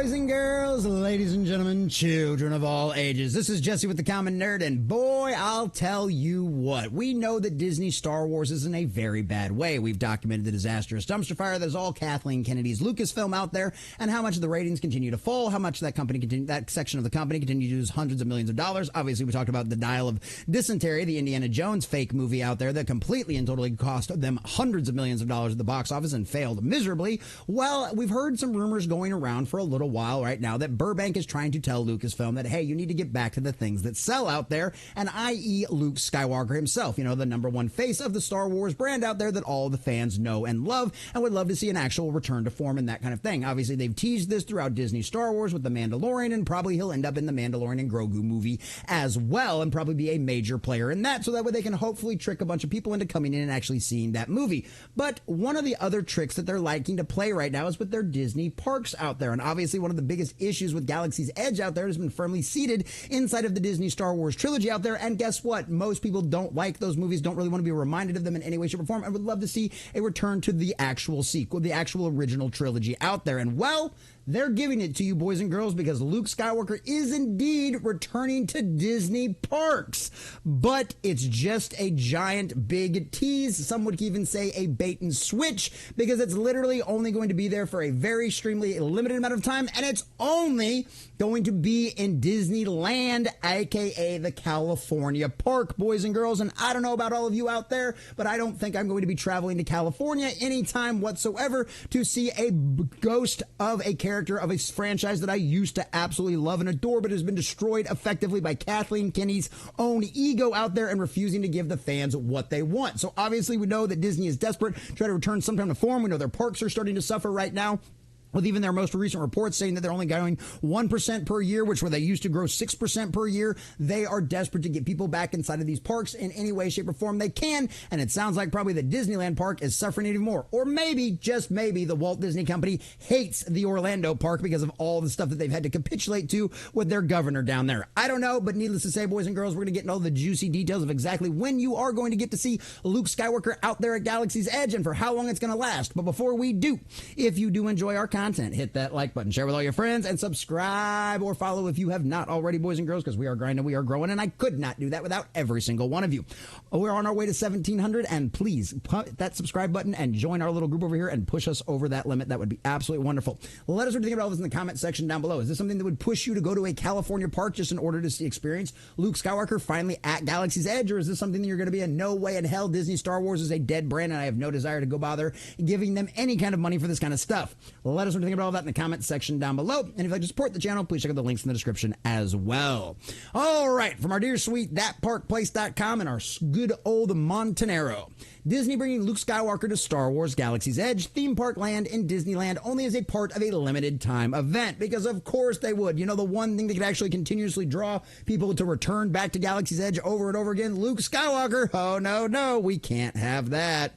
boys and girls, ladies and gentlemen, children of all ages. This is Jesse with the Common Nerd, and boy, I'll tell you what. We know that Disney Star Wars is in a very bad way. We've documented the disastrous dumpster fire that is all Kathleen Kennedy's Lucasfilm out there, and how much the ratings continue to fall, how much that section of the company continues to lose hundreds of millions of dollars. Obviously, we talked about the Dial of Dysentery, the Indiana Jones fake movie out there that completely and totally cost them hundreds of millions of dollars at the box office and failed miserably. Well, we've heard some rumors going around for a little while right now that Burbank is trying to tell Lucasfilm that, hey, you need to get back to the things that sell out there, and i.e. Luke Skywalker himself, you know, the number one face of the Star Wars brand out there that all the fans know and love and would love to see an actual return to form and that kind of thing. Obviously, they've teased this throughout Disney Star Wars with The Mandalorian, and probably he'll end up in the Mandalorian and Grogu movie as well and probably be a major player in that, so that way they can hopefully trick a bunch of people into coming in and actually seeing that movie. But one of the other tricks that they're liking to play right now is with their Disney parks out there, and obviously one of the biggest issues with Galaxy's Edge out there has been firmly seated inside of the Disney Star Wars trilogy out there, and guess what? Most people don't like those movies, don't really want to be reminded of them in any way, shape, or form, and would love to see a return to the actual sequel, the actual original trilogy out there. And well, they're giving it to you, boys and girls, because Luke Skywalker is indeed returning to Disney parks. But it's just a giant big tease. Some would even say a bait and switch, because it's literally only going to be there for a very extremely limited amount of time, and it's only going to be in Disneyland, aka the California park, boys and girls. And I don't know about all of you out there, but I don't think I'm going to be traveling to California anytime whatsoever to see a ghost of a character of a franchise that I used to absolutely love and adore, but has been destroyed effectively by Kathleen Kennedy's own ego out there and refusing to give the fans what they want. So obviously we know that Disney is desperate to try to return sometime to form. We know their parks are starting to suffer right now, with even their most recent reports saying that they're only going 1% per year, which where they used to grow 6% per year. They are desperate to get people back inside of these parks in any way, shape, or form they can. And it sounds like probably the Disneyland park is suffering even more. Or maybe, just maybe, the Walt Disney Company hates the Orlando park because of all the stuff that they've had to capitulate to with their governor down there. I don't know, but needless to say, boys and girls, we're going to get into all the juicy details of exactly when you are going to get to see Luke Skywalker out there at Galaxy's Edge and for how long it's going to last. But before we do, if you do enjoy our content, hit that like button, share with all your friends, and subscribe or follow if you have not already, boys and girls, because we are grinding, we are growing, and I could not do that without every single one of you. We're on our way to 1,700, and please put that subscribe button and join our little group over here and push us over that limit. That would be absolutely wonderful. Let us know what you think about all this in the comment section down below. Is this something that would push you to go to a California park just in order to experience Luke Skywalker finally at Galaxy's Edge, or is this something that you're going to be in no way in hell? Disney Star Wars is a dead brand, and I have no desire to go bother giving them any kind of money for this kind of stuff. Let us know what you think about all that in the comment section down below. And if you'd like to support the channel, please check out the links in the description as well. All right, from our dear sweet thatparkplace.com and our good old Montanero. Disney bringing Luke Skywalker to Star Wars Galaxy's Edge theme park land in Disneyland only as a part of a limited time event, because of course they would. You know, the one thing that could actually continuously draw people to return back to Galaxy's Edge over and over again, Luke Skywalker. Oh no, we can't have that.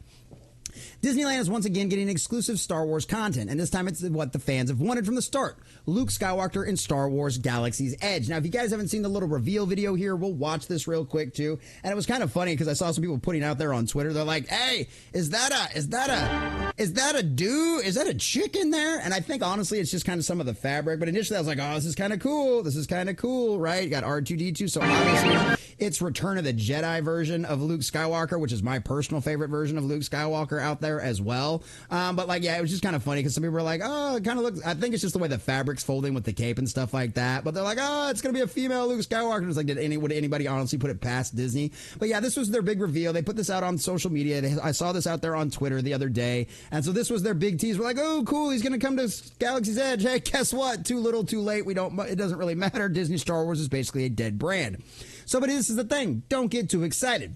Disneyland is once again getting exclusive Star Wars content, and this time it's what the fans have wanted from the start. Luke Skywalker in Star Wars Galaxy's Edge. Now, if you guys haven't seen the little reveal video here, we'll watch this real quick too. And it was kind of funny because I saw some people putting out there on Twitter. They're like, hey, is that a dude? Is that a chick in there? And I think honestly it's just kind of some of the fabric, but initially I was like, oh, this is kind of cool. This is kind of cool, right? You got R2-D2, so obviously it's Return of the Jedi version of Luke Skywalker, which is my personal favorite version of Luke Skywalker out there as well. But like, yeah, it was just kind of funny because some people were like, oh, it kind of looks, I think it's just the way the fabric's folding with the cape and stuff like that. But they're like, oh, it's going to be a female Luke Skywalker. And it's like, would anybody honestly put it past Disney? But yeah, this was their big reveal. They put this out on social media. I saw this out there on Twitter the other day. And so this was their big tease. We're like, oh, cool. He's going to come to Galaxy's Edge. Hey, guess what? Too little, too late. It doesn't really matter. Disney Star Wars is basically a dead brand. So, but this is the thing. Don't get too excited.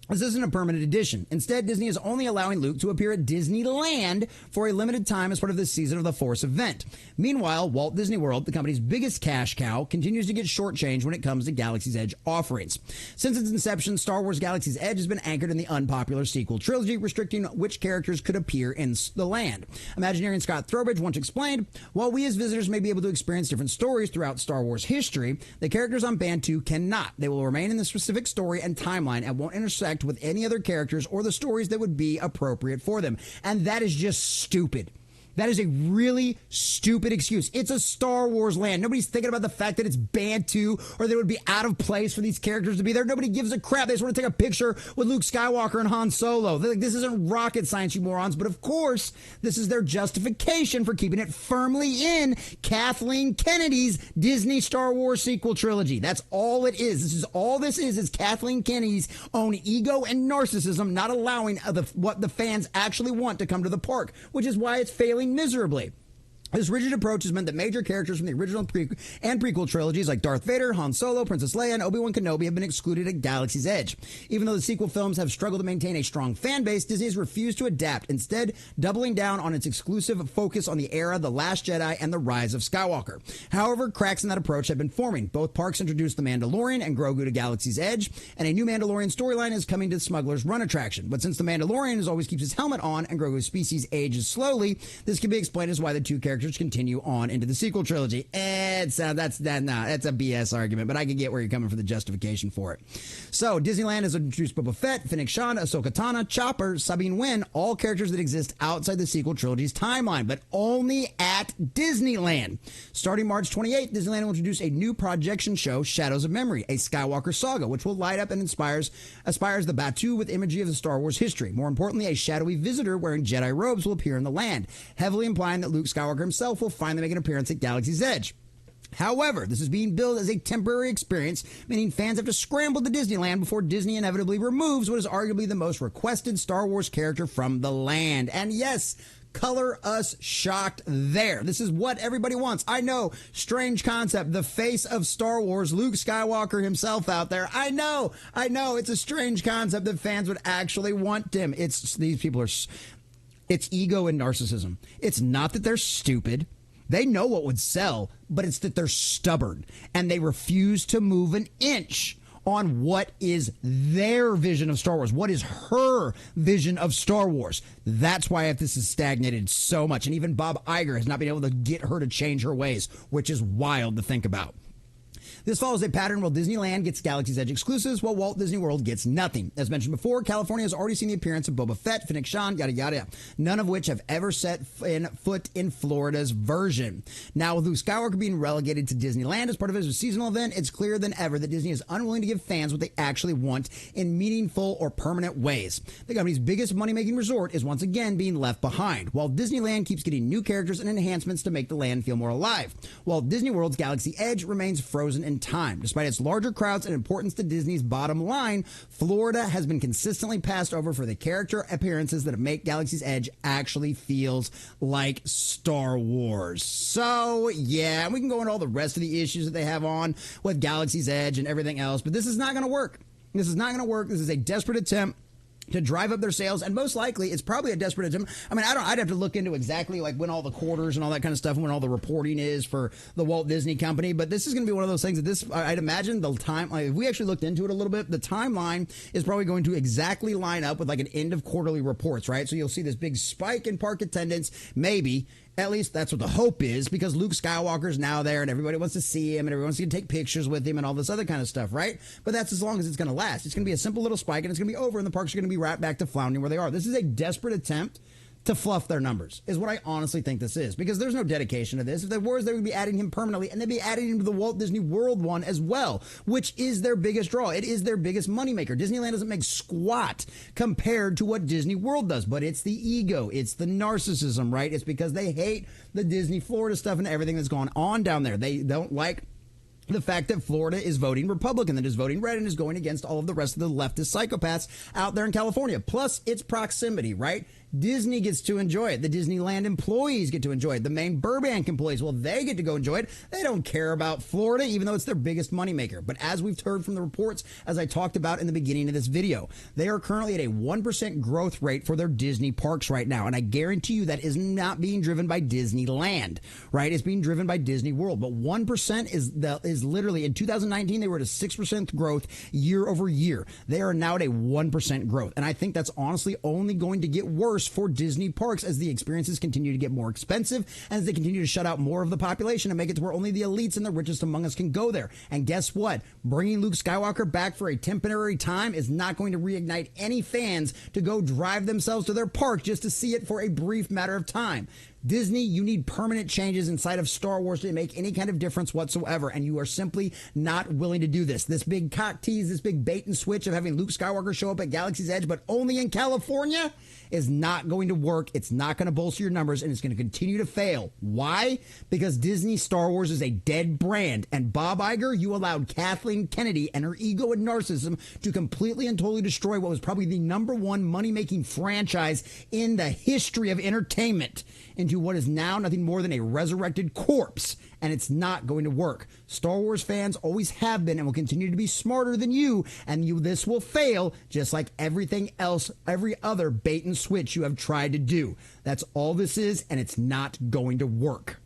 This isn't a permanent addition. Instead, Disney is only allowing Luke to appear at Disneyland for a limited time as part of this Season of the Force event. Meanwhile, Walt Disney World, the company's biggest cash cow, continues to get shortchanged when it comes to Galaxy's Edge offerings. Since its inception, Star Wars Galaxy's Edge has been anchored in the unpopular sequel trilogy, restricting which characters could appear in the land. Imagineering Scott Throwbridge once explained, while we as visitors may be able to experience different stories throughout Star Wars history, the characters on Band 2 cannot. They will remain in the specific story and timeline and won't intersect with any other characters or the stories that would be appropriate for them. And that is just stupid. That is a really stupid excuse. It's a Star Wars land. Nobody's thinking about the fact that it's Bantu or that it would be out of place for these characters to be there. Nobody gives a crap. They just want to take a picture with Luke Skywalker and Han Solo. They're like, this isn't rocket science, you morons. But of course, this is their justification for keeping it firmly in Kathleen Kennedy's Disney Star Wars sequel trilogy. That's all it is. This is Kathleen Kennedy's own ego and narcissism not allowing what the fans actually want to come to the park, which is why it's failing miserably. This rigid approach has meant that major characters from the original and prequel trilogies like Darth Vader, Han Solo, Princess Leia, and Obi-Wan Kenobi have been excluded at Galaxy's Edge. Even though the sequel films have struggled to maintain a strong fan base, Disney has refused to adapt, instead doubling down on its exclusive focus on the era, The Last Jedi, and The Rise of Skywalker. However, cracks in that approach have been forming. Both parks introduced The Mandalorian and Grogu to Galaxy's Edge, and a new Mandalorian storyline is coming to Smuggler's Run attraction. But since The Mandalorian always keeps his helmet on and Grogu's species ages slowly, this can be explained as why the two characters continue on into the sequel trilogy. That's a BS argument, but I can get where you're coming for the justification for it. So Disneyland has introduced Boba Fett, Fennec Shand, Ahsoka Tano, Chopper, Sabine Wren, all characters that exist outside the sequel trilogy's timeline, but only at Disneyland. Starting March 28th, Disneyland will introduce a new projection show, Shadows of Memory, a Skywalker saga, which will light up and aspires the Batu with imagery of the Star Wars history. More importantly, a shadowy visitor wearing Jedi robes will appear in the land, heavily implying that Luke Skywalker himself will finally make an appearance at Galaxy's Edge. However, this is being billed as a temporary experience, meaning fans have to scramble to Disneyland before Disney inevitably removes what is arguably the most requested Star Wars character from the land. And yes, color us shocked there. This is what everybody wants. I know, strange concept, the face of Star Wars, Luke Skywalker himself out there. I know, it's a strange concept that fans would actually want him. It's ego and narcissism. It's not that they're stupid. They know what would sell, but it's that they're stubborn and they refuse to move an inch on what is their vision of Star Wars. What is her vision of Star Wars? That's why this has stagnated so much. And even Bob Iger has not been able to get her to change her ways, which is wild to think about. This follows a pattern where Disneyland gets Galaxy's Edge exclusives while Walt Disney World gets nothing. As mentioned before, California has already seen the appearance of Boba Fett, Fennec Shand, yada yada, none of which have ever set foot in Florida's version. Now, with Luke Skywalker being relegated to Disneyland as part of his seasonal event, it's clearer than ever that Disney is unwilling to give fans what they actually want in meaningful or permanent ways. The company's biggest money-making resort is once again being left behind, while Disneyland keeps getting new characters and enhancements to make the land feel more alive. While Disney World's Galaxy Edge remains frozen in time. Despite its larger crowds and importance to Disney's bottom line, Florida has been consistently passed over for the character appearances that make Galaxy's Edge actually feels like Star Wars. So, yeah, we can go into all the rest of the issues that they have on with Galaxy's Edge and everything else, but this is not going to work. This is not going to work. This is a desperate attempt to drive up their sales, and most likely it's probably a desperate attempt. I mean, I'd have to look into exactly like when all the quarters and all that kind of stuff and when all the reporting is for the Walt Disney Company, but this is going to be one of those things that I'd imagine the time, like, if we actually looked into it a little bit, the timeline is probably going to exactly line up with like an end of quarterly reports, right? So you'll see this big spike in park attendance, maybe. At least that's what the hope is, because Luke Skywalker's now there and everybody wants to see him and everyone's going to take pictures with him and all this other kind of stuff, right? But that's as long as it's going to last. It's going to be a simple little spike and it's going to be over and the parks are going to be right back to floundering where they are. This is a desperate attempt to fluff their numbers, is what I honestly think this is, because there's no dedication to this. If there was, they would be adding him permanently, and they'd be adding him to the Walt Disney World one as well, which is their biggest draw. It is their biggest moneymaker. Disneyland doesn't make squat compared to what Disney World does, but it's the ego, it's the narcissism, right? It's because they hate the Disney Florida stuff and everything that's going on down there. They don't like the fact that Florida is voting Republican, that is voting red, and is going against all of the rest of the leftist psychopaths out there in California. Plus, its proximity, right? Disney gets to enjoy it. The Disneyland employees get to enjoy it. The main Burbank employees, well, they get to go enjoy it. They don't care about Florida, even though it's their biggest moneymaker. But as we've heard from the reports, as I talked about in the beginning of this video, they are currently at a 1% growth rate for their Disney parks right now. And I guarantee you that is not being driven by Disneyland, right? It's being driven by Disney World. But 1% is literally, in 2019, they were at a 6% growth year over year. They are now at a 1% growth. And I think that's honestly only going to get worse for Disney parks as the experiences continue to get more expensive, as they continue to shut out more of the population and make it to where only the elites and the richest among us can go there. And guess what? Bringing Luke Skywalker back for a temporary time is not going to reignite any fans to go drive themselves to their park just to see it for a brief matter of time. Disney, you need permanent changes inside of Star Wars to make any kind of difference whatsoever, and you are simply not willing to do this. This big cock tease, this big bait and switch of having Luke Skywalker show up at Galaxy's Edge, but only in California, is not going to work. It's not going to bolster your numbers, and it's going to continue to fail. Why? Because Disney Star Wars is a dead brand, and Bob Iger, you allowed Kathleen Kennedy and her ego and narcissism to completely and totally destroy what was probably the #1 money-making franchise in the history of entertainment into what is now nothing more than a resurrected corpse, and it's not going to work. Star Wars fans always have been and will continue to be smarter than you, and this will fail just like everything else, every other bait and switch you have tried to do. That's all this is, and it's not going to work.